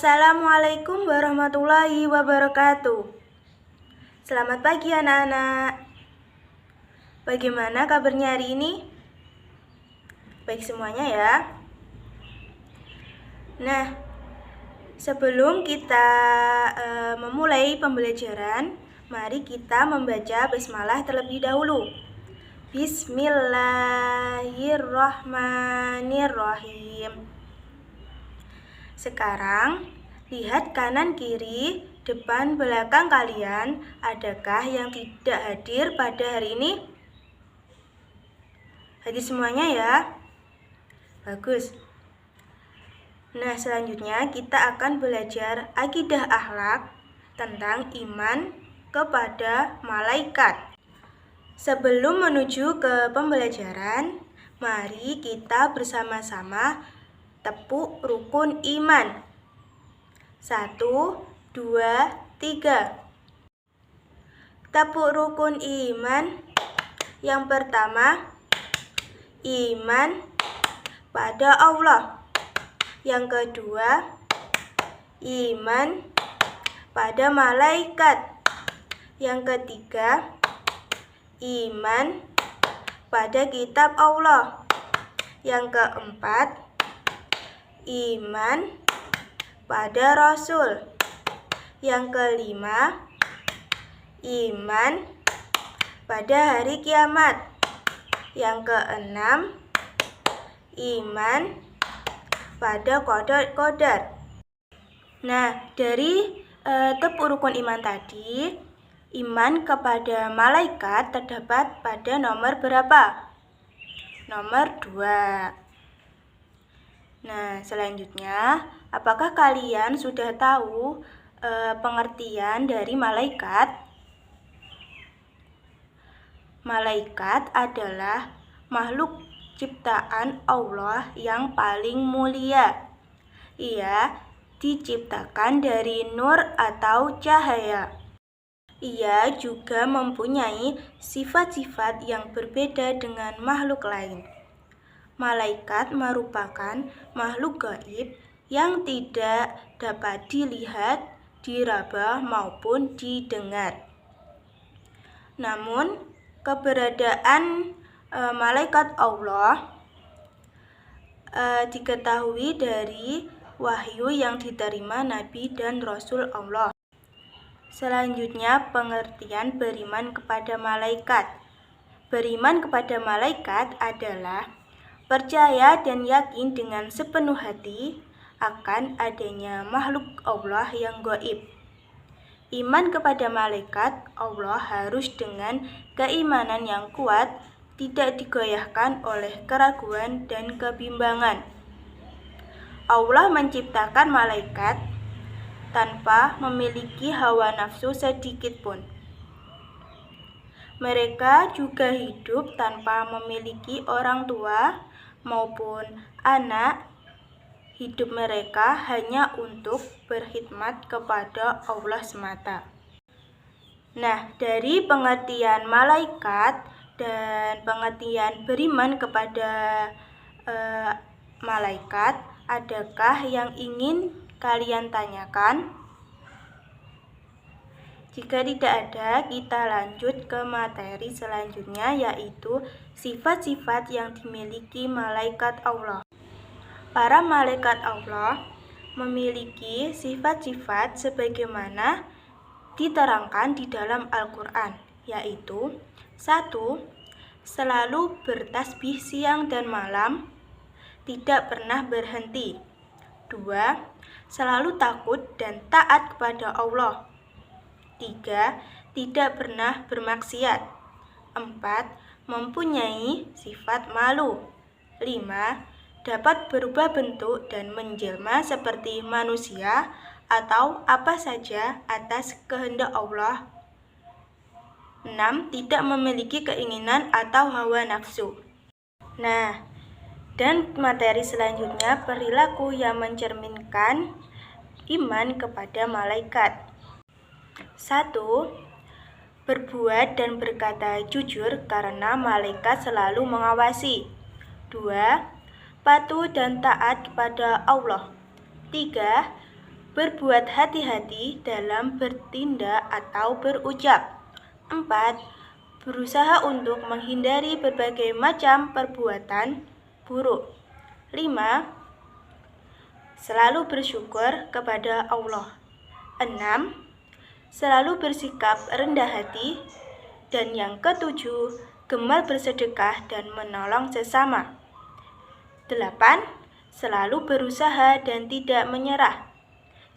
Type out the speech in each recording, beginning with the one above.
Assalamualaikum warahmatullahi wabarakatuh. Selamat pagi anak-anak. Bagaimana kabarnya hari ini? Baik semuanya ya. Nah, sebelum kita memulai pembelajaran, mari kita membaca basmalah terlebih dahulu. Bismillahirrahmanirrahim. Sekarang, lihat kanan kiri, depan belakang kalian. Adakah yang tidak hadir pada hari ini? Hadir semuanya ya? Bagus. Nah, selanjutnya kita akan belajar akidah akhlak tentang iman kepada malaikat. Sebelum menuju ke pembelajaran, mari kita bersama-sama tepuk rukun iman. 1, 2, 3. Tepuk rukun iman. Yang pertama, iman pada Allah. Yang kedua, iman pada malaikat. Yang ketiga, iman pada kitab Allah. Yang keempat, iman pada Rasul. Yang kelima, iman pada hari kiamat. Yang keenam, iman pada qadar. Nah, dari tepuk rukun iman tadi, iman kepada malaikat terdapat pada nomor berapa? Nomor 2. Nah, selanjutnya, apakah kalian sudah tahu pengertian dari malaikat? Malaikat adalah makhluk ciptaan Allah yang paling mulia. Ia diciptakan dari nur atau cahaya. Ia juga mempunyai sifat-sifat yang berbeda dengan makhluk lain. Malaikat merupakan makhluk gaib yang tidak dapat dilihat, diraba maupun didengar. Namun, keberadaan malaikat Allah diketahui dari wahyu yang diterima Nabi dan Rasul Allah. Selanjutnya, pengertian beriman kepada malaikat. Beriman kepada malaikat adalah percaya dan yakin dengan sepenuh hati akan adanya makhluk Allah yang gaib. Iman kepada malaikat Allah harus dengan keimanan yang kuat, tidak digoyahkan oleh keraguan dan kebimbangan. Allah menciptakan malaikat tanpa memiliki hawa nafsu sedikit pun. Mereka juga hidup tanpa memiliki orang tua maupun anak. Hidup mereka hanya untuk berkhidmat kepada Allah semata. Nah, dari pengertian malaikat dan pengertian beriman kepada malaikat, adakah yang ingin kalian tanyakan? Jika tidak ada, kita lanjut ke materi selanjutnya, yaitu sifat-sifat yang dimiliki malaikat Allah. Para malaikat Allah memiliki sifat-sifat sebagaimana diterangkan di dalam Al-Quran, yaitu 1. Selalu bertasbih siang dan malam, tidak pernah berhenti. 2. Selalu takut dan taat kepada Allah. 3. Tidak pernah bermaksiat. 4. Mempunyai sifat malu. 5. Dapat berubah bentuk dan menjelma seperti manusia atau apa saja atas kehendak Allah. 6. Tidak memiliki keinginan atau hawa nafsu. Nah, dan materi selanjutnya perilaku yang mencerminkan iman kepada malaikat. 1. Berbuat dan berkata jujur karena malaikat selalu mengawasi. 2. Patuh dan taat kepada Allah. 3. Berbuat hati-hati dalam bertindak atau berucap. 4. Berusaha untuk menghindari berbagai macam perbuatan buruk. 5. Selalu bersyukur kepada Allah. 6. Selalu bersikap rendah hati. Dan yang ketujuh, gemar bersedekah dan menolong sesama. 8. Selalu berusaha dan tidak menyerah.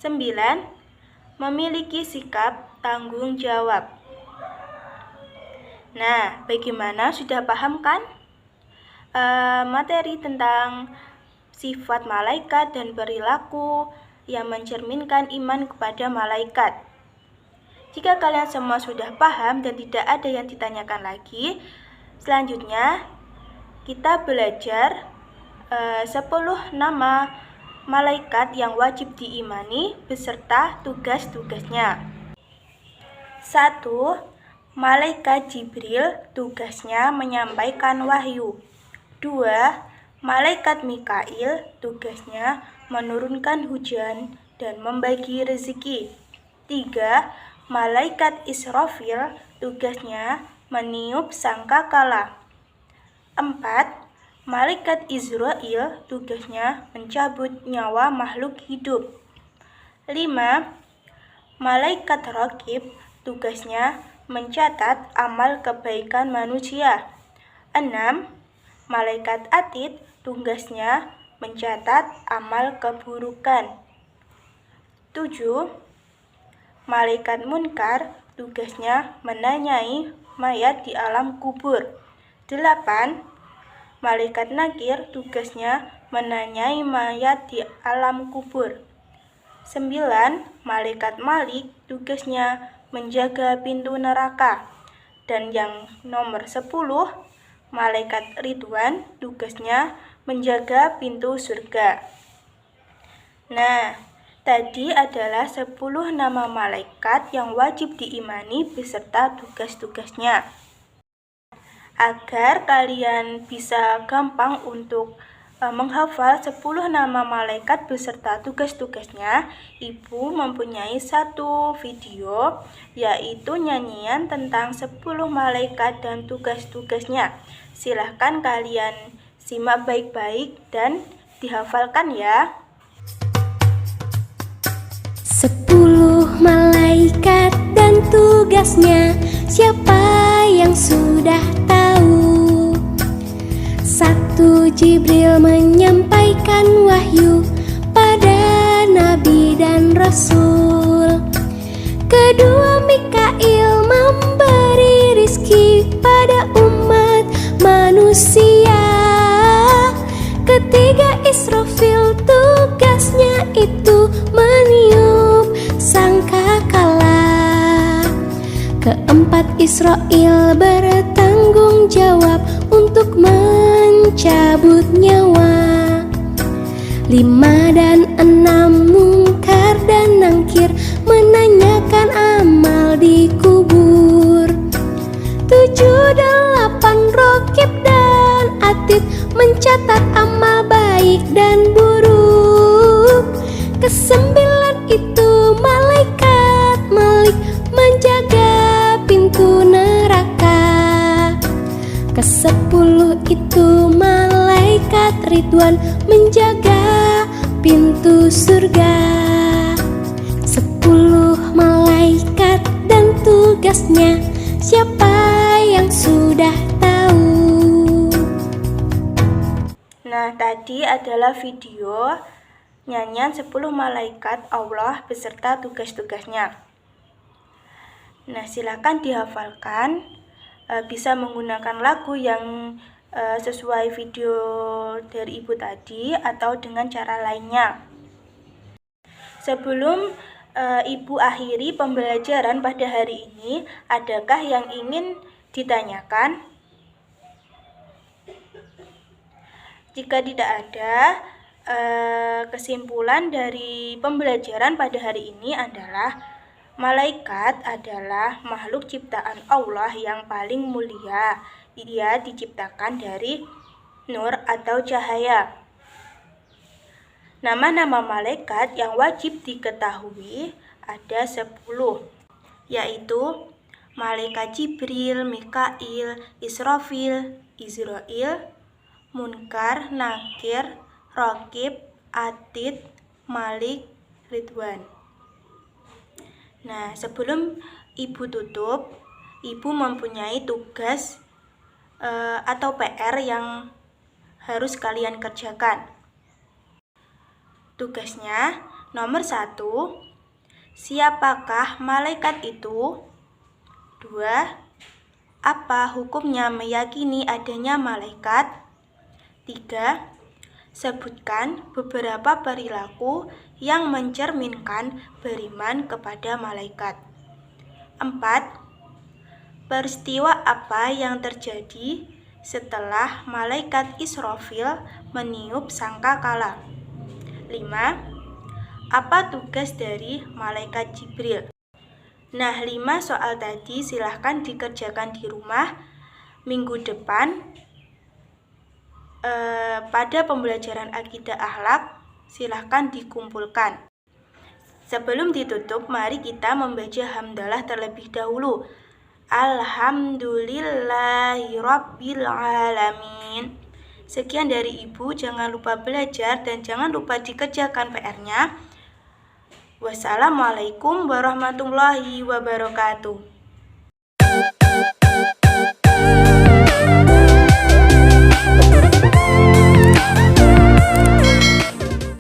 9. Memiliki sikap tanggung jawab. Nah, bagaimana, sudah paham kan materi tentang sifat malaikat dan perilaku yang mencerminkan iman kepada malaikat? Jika kalian semua sudah paham dan tidak ada yang ditanyakan lagi, selanjutnya kita belajar 10 nama malaikat yang wajib diimani beserta tugas-tugasnya. 1. Malaikat Jibril, tugasnya menyampaikan wahyu. 2. Malaikat Mikail, tugasnya menurunkan hujan dan membagi rezeki. 3. Malaikat Israfil, tugasnya meniup sangkakala. 4. Malaikat Izrail, tugasnya mencabut nyawa makhluk hidup. 5. Malaikat Raqib, tugasnya mencatat amal kebaikan manusia. 6. Malaikat Atid, tugasnya mencatat amal keburukan. 7. Malaikat Munkar, tugasnya menanyai mayat di alam kubur. 8. Malaikat Nakir, tugasnya menanyai mayat di alam kubur. 9. Malaikat Malik, tugasnya menjaga pintu neraka. Dan yang nomor 10, Malaikat Ridwan, tugasnya menjaga pintu surga. Nah, tadi adalah 10 nama malaikat yang wajib diimani beserta tugas-tugasnya. Agar kalian bisa gampang untuk menghafal 10 nama malaikat beserta tugas-tugasnya, Ibu mempunyai satu video, yaitu nyanyian tentang 10 malaikat dan tugas-tugasnya. Silahkan kalian simak baik-baik dan dihafalkan ya. 10 malaikat dan tugasnya, siapa yang sudah tahu? 1. Jibril menyampaikan wahyu pada nabi dan rasul. 2. Mikail memberi rizki pada umat manusia. 3. Israfil, tugasnya itu meniup sangkakala. 4. Israil bertanggung jawab untuk mencabut nyawa. 5 dan 6. Munkar dan Nangkir menanyakan amal di kubur. 7. 8. Raqib dan Atid mencatat amal baik dan buruk. 9 itu malaikat Malik menjaga pintu neraka. 10 itu malaikat Ridwan menjaga pintu surga. 10 malaikat dan tugasnya, siapa yang sudah tahu? Nah, tadi adalah video nyanyian 10 malaikat Allah beserta tugas-tugasnya. Nah, silakan dihafalkan, bisa menggunakan lagu yang sesuai video dari Ibu tadi atau dengan cara lainnya. Sebelum Ibu akhiri pembelajaran pada hari ini, adakah yang ingin ditanyakan? Jika tidak ada, kesimpulan dari pembelajaran pada hari ini adalah malaikat adalah makhluk ciptaan Allah yang paling mulia. Dia diciptakan dari nur atau cahaya. Nama-nama malaikat yang wajib diketahui ada 10, yaitu malaikat Jibril, Mikail, Israfil, Izrail, Munkar, Nakir, Raqib, Atid, Malik, Ridwan. Nah, sebelum Ibu tutup, Ibu mempunyai tugas atau PR yang harus kalian kerjakan. Tugasnya nomor 1, siapakah malaikat itu? 2, apa hukumnya meyakini adanya malaikat? 3, sebutkan beberapa perilaku yang mencerminkan beriman kepada malaikat. 4, peristiwa apa yang terjadi setelah malaikat Israfil meniup sangkakala? 5, apa tugas dari malaikat Jibril? Nah, 5 soal tadi silahkan dikerjakan di rumah. Minggu depan pada pembelajaran akidah akhlak silahkan dikumpulkan. Sebelum ditutup, mari kita membaca hamdalah terlebih dahulu. Alhamdulillahirabbil alamin. Sekian dari Ibu, jangan lupa belajar dan jangan lupa dikerjakan PR-nya. Wassalamualaikum warahmatullahi wabarakatuh.